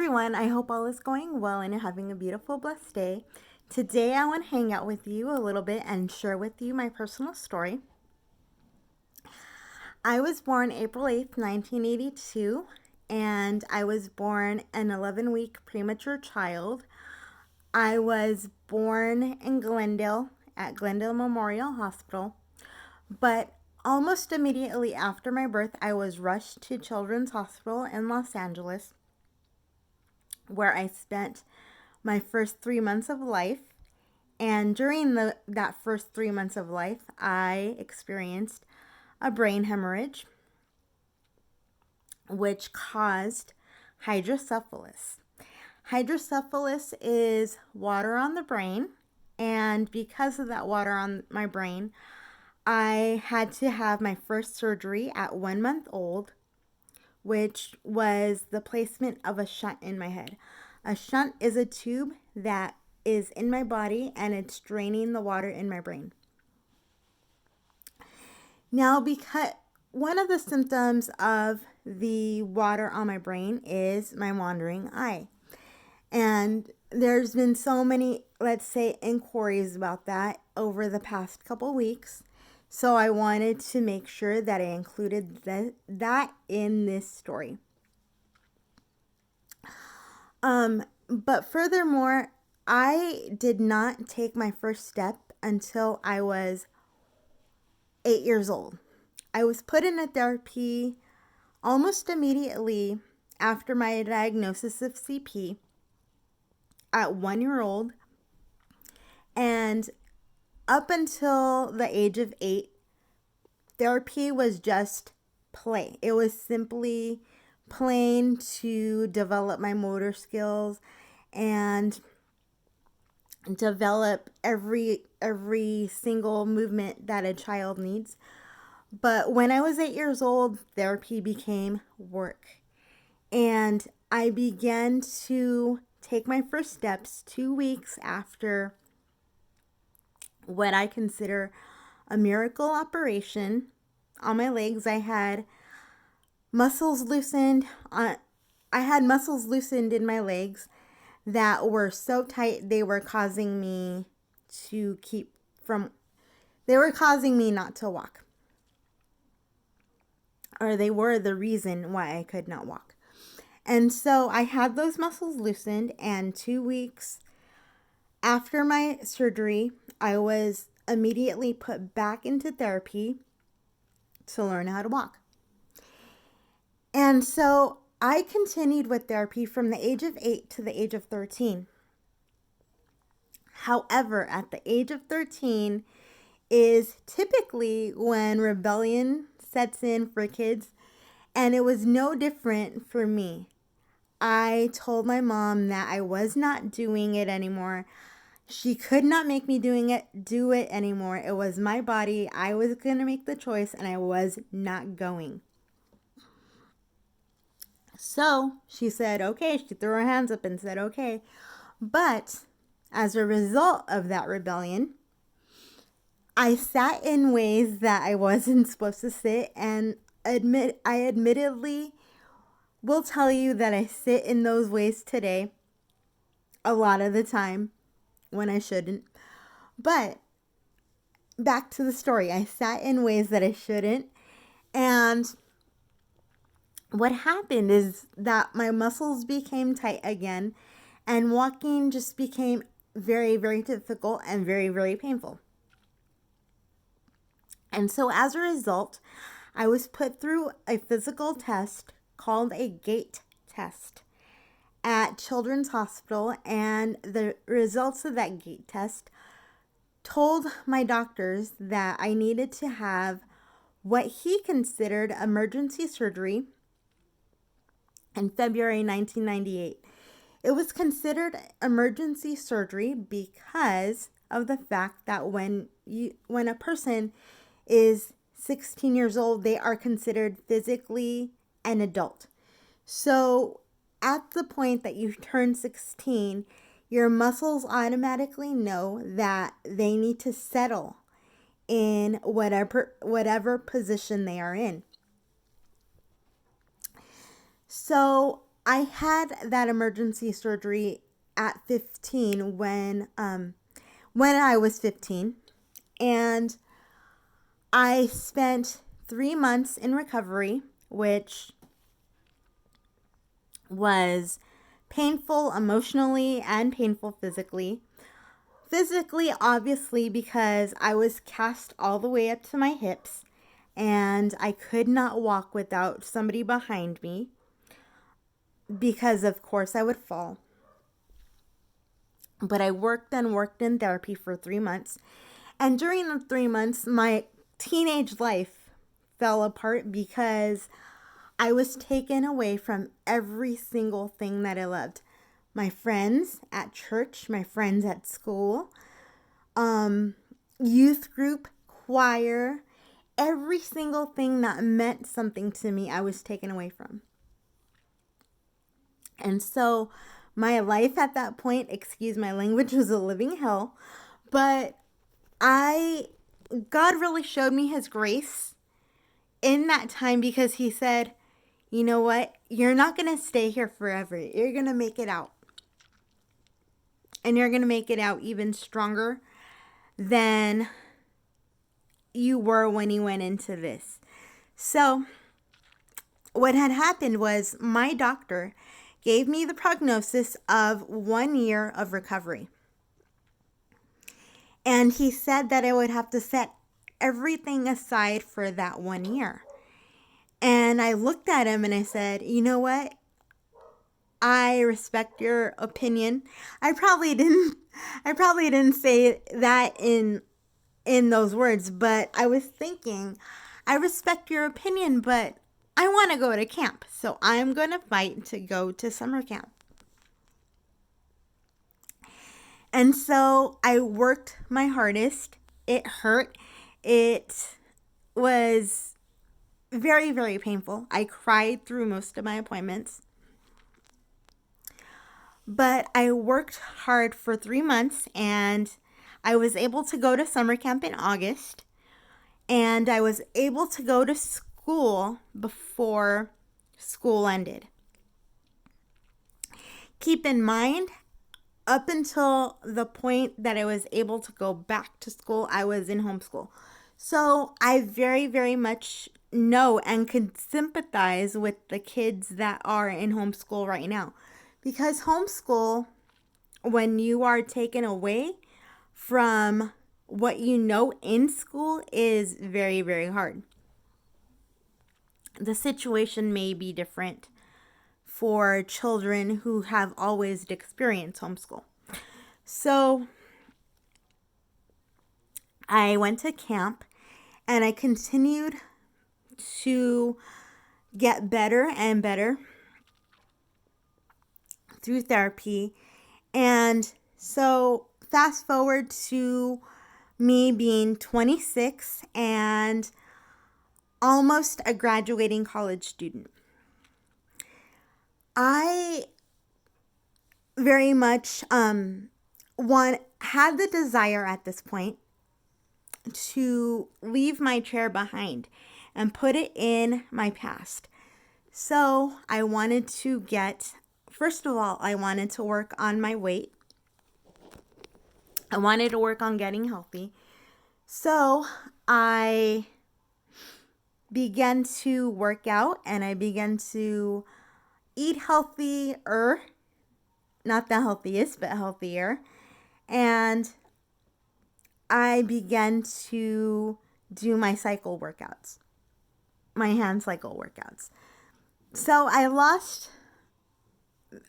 everyone. I hope all is going well and you're having a beautiful, blessed day. Today, I want to hang out with you a little bit and share with you my personal story. I was born April 8th, 1982, and I was born an 11-week premature child. I was born in Glendale at Glendale Memorial Hospital, but almost immediately after my birth, I was rushed to Children's Hospital in Los Angeles, where I spent my first 3 months of life. And during that first 3 months of life, I experienced a brain hemorrhage, which caused hydrocephalus. Hydrocephalus is water on the brain, and because of that water on my brain, I had to have my first surgery at 1 month old, which was the placement of a shunt in my head. A shunt is a tube that is in my body and it's draining the water in my brain. Now, because one of the symptoms of the water on my brain is my wandering eye. And there's been so many, let's say, inquiries about that over the past couple weeks. So I wanted to make sure that I included that in this story. But furthermore, I did not take my first step until I was 8 years old. I was put in a therapy almost immediately after my diagnosis of CP at 1 year old. And up until the age of 8, therapy was just play. It was simply playing to develop my motor skills and develop every single movement that a child needs. But when I was 8 years old, therapy became work. And I began to take my first steps 2 weeks after what I consider a miracle operation on my legs. I had muscles loosened. I had muscles loosened in my legs that were so tight they were causing me not to walk. Or they were the reason why I could not walk. And so I had those muscles loosened, and 2 weeks after my surgery, I was immediately put back into therapy to learn how to walk. And so I continued with therapy from the age of 8 to the age of 13. However, at the age of 13 is typically when rebellion sets in for kids, and it was no different for me. I told my mom that I was not doing it anymore. She could not make me do it anymore. It was my body. I was going to make the choice, and I was not going. So she said, okay. She threw her hands up and said, okay. But as a result of that rebellion, I sat in ways that I wasn't supposed to sit, and I admittedly will tell you that I sit in those ways today a lot of the time when I shouldn't. But back to the story. I sat in ways that I shouldn't, and what happened is that my muscles became tight again, and walking just became very, very difficult and very, very painful. And so as a result, I was put through a physical test called a gait test at Children's Hospital, and the results of that gait test told my doctors that I needed to have what he considered emergency surgery in February 1998. It was considered emergency surgery because of the fact that when a person is 16 years old, they are considered physically an adult. So at the point that you turn 16, your muscles automatically know that they need to settle in whatever position they are in. So I had that emergency surgery at 15 when I was 15, and I spent 3 months in recovery, which was painful emotionally and painful physically. Physically, obviously, because I was cast all the way up to my hips and I could not walk without somebody behind me because, of course, I would fall. But I worked and worked in therapy for 3 months. And during the 3 months, my teenage life fell apart because I was taken away from every single thing that I loved. My friends at church, my friends at school, youth group, choir, every single thing that meant something to me, I was taken away from. And so my life at that point, excuse my language, was a living hell. But God really showed me his grace in that time because he said, you know what? You're not going to stay here forever. You're going to make it out. And you're going to make it out even stronger than you were when you went into this. So what had happened was my doctor gave me the prognosis of 1 year of recovery. And he said that I would have to set everything aside for that 1 year. And I looked at him and I said, you know what? I respect your opinion. I probably didn't say that in those words, but I was thinking, I respect your opinion, but I want to go to camp. So I'm going to fight to go to summer camp. And so I worked my hardest. It hurt. It was very, very painful. I cried through most of my appointments. But I worked hard for 3 months and I was able to go to summer camp in August. And I was able to go to school before school ended. Keep in mind, up until the point that I was able to go back to school, I was in homeschool. So I very, very much know and can sympathize with the kids that are in homeschool right now. Because homeschool, when you are taken away from what you know in school, is very, very hard. The situation may be different for children who have always experienced homeschool. So I went to camp and I continued to get better and better through therapy. And so fast forward to me being 26 and almost a graduating college student. I very much had the desire at this point to leave my chair behind and put it in my past. So I wanted to first of all, I wanted to work on my weight. I wanted to work on getting healthy. So I began to work out and I began to eat healthier, not the healthiest, but healthier. And I began to do my cycle workouts, my hand cycle workouts. So I lost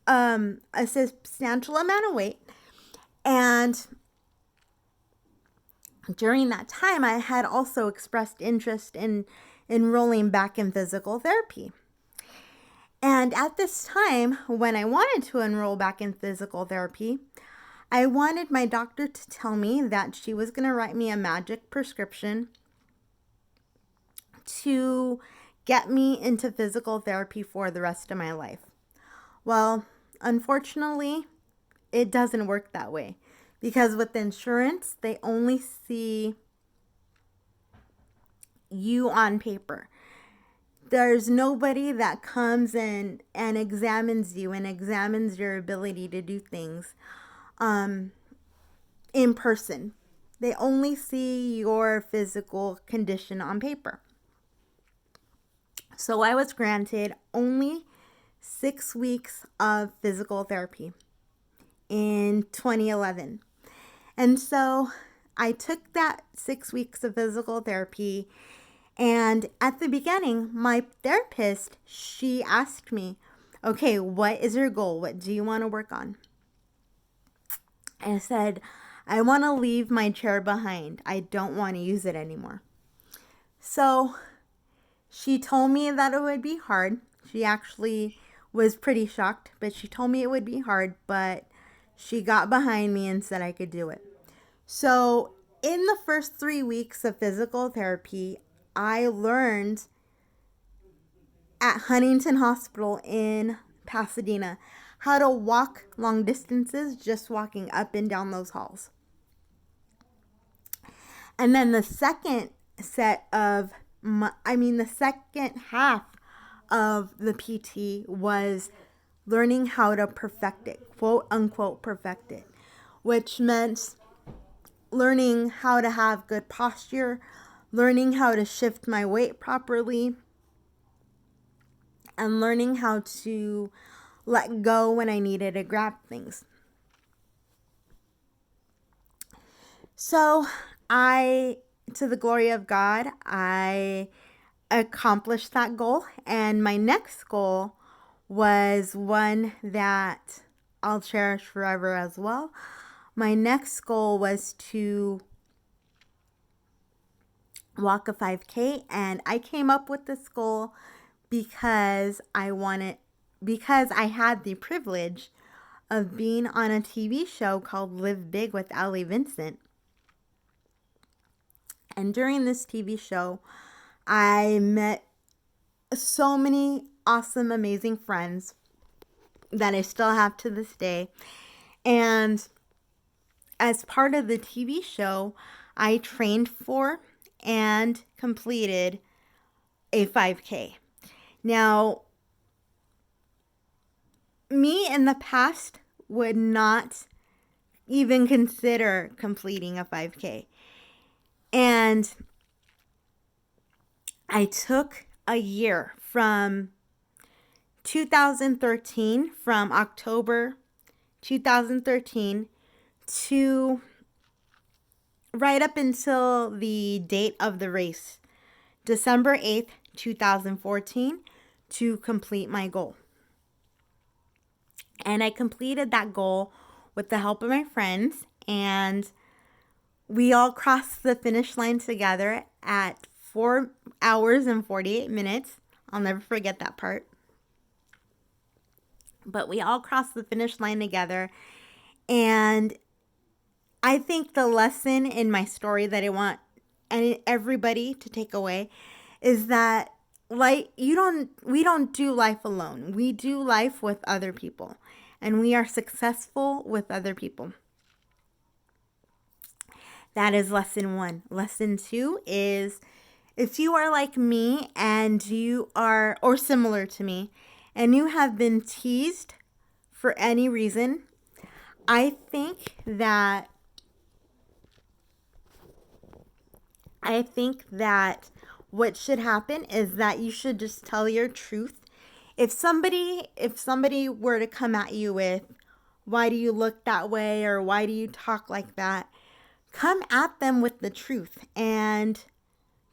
a substantial amount of weight. And during that time, I had also expressed interest in enrolling back in physical therapy. And at this time, when I wanted to enroll back in physical therapy, I wanted my doctor to tell me that she was going to write me a magic prescription to get me into physical therapy for the rest of my life. Well, unfortunately, it doesn't work that way because with insurance, they only see you on paper. there's nobody that comes and examines you and examines your ability to do things in person. They only see your physical condition on paper. So I was granted only 6 weeks of physical therapy in 2011. And so I took that 6 weeks of physical therapy. And at the beginning, my therapist, she asked me, okay, what is your goal? What do you want to work on? And I said, I want to leave my chair behind. I don't want to use it anymore. So she told me that it would be hard. She actually was pretty shocked, but she told me it would be hard, but she got behind me and said I could do it. So in the first 3 weeks of physical therapy, I learned at Huntington Hospital in Pasadena how to walk long distances, just walking up and down those halls. And then the second the second half of the PT was learning how to perfect it, quote unquote perfect it, which meant learning how to have good posture, learning how to shift my weight properly, and learning how to let go when I needed to grab things. So to the glory of God, I accomplished that goal. And my next goal was one that I'll cherish forever as well. My next goal was to walk a 5K, and I came up with this goal because I had the privilege of being on a TV show called Live Big with Allie Vincent. And during this TV show, I met so many awesome, amazing friends that I still have to this day. And as part of the TV show, I trained for and completed a 5K. Now, me in the past would not even consider completing a 5K. And I took a year from 2013, from October 2013 to right up until the date of the race, December 8th, 2014, to complete my goal. And I completed that goal with the help of my friends, and we all crossed the finish line together at 4 hours and 48 minutes. I'll never forget that part. But we all crossed the finish line together. And I think the lesson in my story that I want everybody to take away is that we don't do life alone. We do life with other people, and we are successful with other people. That is lesson 1. Lesson 2 is, if you are like me and you are, or similar to me, and you have been teased for any reason, I think that what should happen is that you should just tell your truth. If somebody were to come at you with, why do you look that way, or why do you talk like that? Come at them with the truth and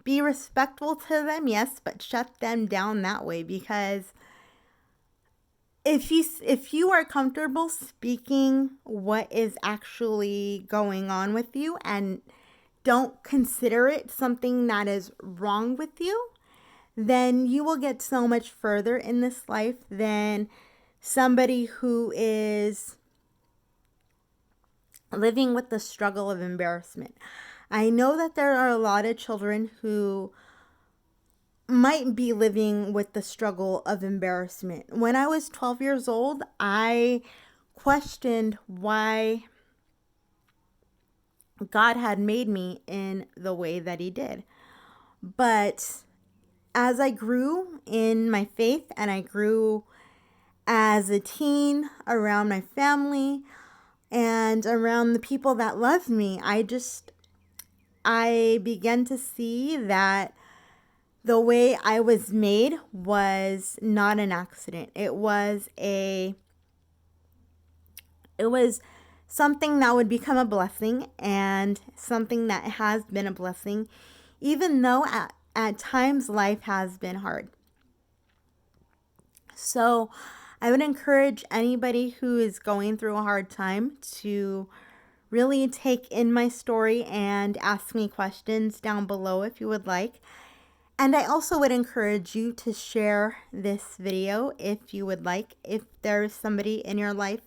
be respectful to them, yes, but shut them down that way. Because if you are comfortable speaking what is actually going on with you and don't consider it something that is wrong with you, then you will get so much further in this life than somebody who is living with the struggle of embarrassment. I know that there are a lot of children who might be living with the struggle of embarrassment. When I was 12 years old, I questioned why God had made me in the way that He did. But as I grew in my faith and I grew as a teen around my family and around the people that loved me, I began to see that the way I was made was not an accident. It was something that would become a blessing, and something that has been a blessing, even though at times life has been hard. So I would encourage anybody who is going through a hard time to really take in my story and ask me questions down below if you would like. And I also would encourage you to share this video if you would like, if there's somebody in your life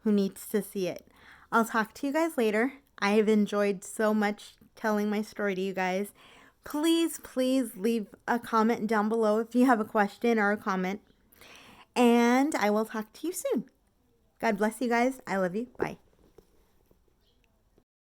who needs to see it. I'll talk to you guys later. I have enjoyed so much telling my story to you guys. Please, please leave a comment down below if you have a question or a comment. And I will talk to you soon. God bless you guys. I love you. Bye.